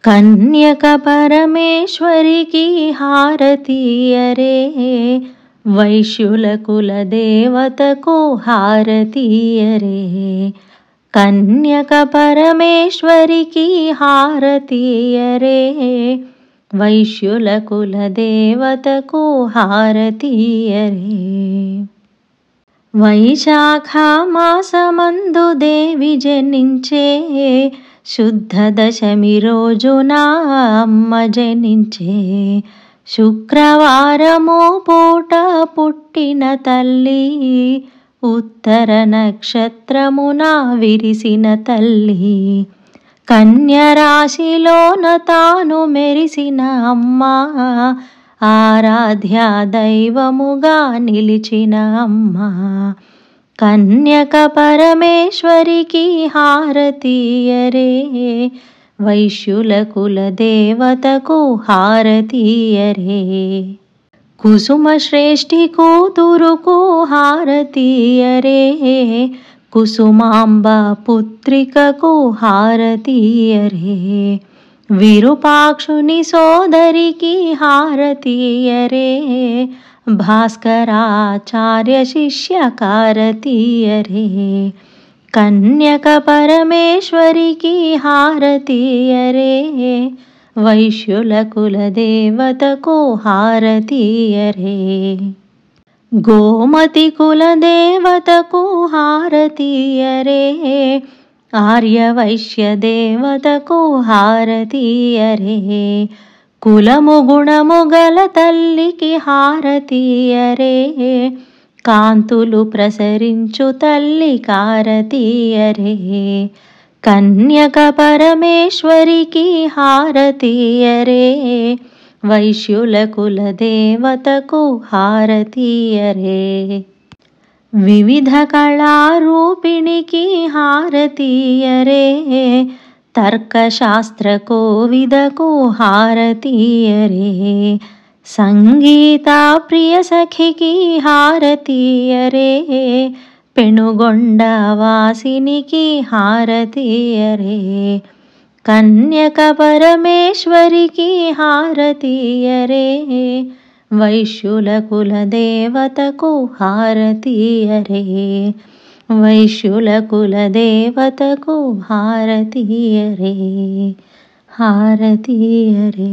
కన్యక పరమేశ్వరికి హారతీయరే, వైశ్యుల కుల దేవతకు హారతీయరే. కన్యక పరమేశ్వరికి హారతీయరే, వైశ్యుల కుల దేవతకు హారతీయరే. వైశాఖ మాసమందు దేవి జనించే, శుద్ధ దశమి రోజున అమ్మ జనించే. శుక్రవారము పూట పుట్టిన తల్లి, ఉత్తర నక్షత్రమున విరిసిన తల్లి. కన్యరాశిలోన తాను మెరిసిన అమ్మ, ఆరాధ్య దైవముగా నిలిచిన అమ్మ. కన్యక పరమేశ్వరికి హారతీయరే, వైశ్యుల కుల దేవతకు హారతీయరే. కుసుమ శ్రేష్ఠి కూతురుకు హారతీయరే, కుసుమాంబ పుత్రికకు హారతీయరే. విరూపాక్షుని సోదరికి హారతీయరే, భాస్కరాచార్య శిష్యకారతీయరే. కన్యక పరమేశ్వరికి హారతీయరే, వైశ్యుల కుల దేవతకు హారతీయరే. గోమతి కుల దేవతకు హారతీయరే, ఆర్య వైశ్య దేవతకు హారతీయరే. కులము గుణము గల తల్లికి హారతీయరే, కాంతులు ప్రసరించు తల్లి హారతీయరే. కన్యక పరమేశ్వరికి హారతీయరే, వైశ్యుల కుల దేవతకు హారతీయరే. వివిధ కళారూపిణికి హారతీయరే, తర్కశాస్త్ర కోవిదకు హారతీయరే. సంగీత ప్రియ సఖికి హారతీయరే, పెనుగొండ వాసినికి హారతీయరే. కన్యక పరమేశ్వరికి హారతీయరే, వైశ్యుల కుల దేవతకు హారతీయరే. వైశ్యుల కుల దేవతకు హారతీయరే, హారతీయరే.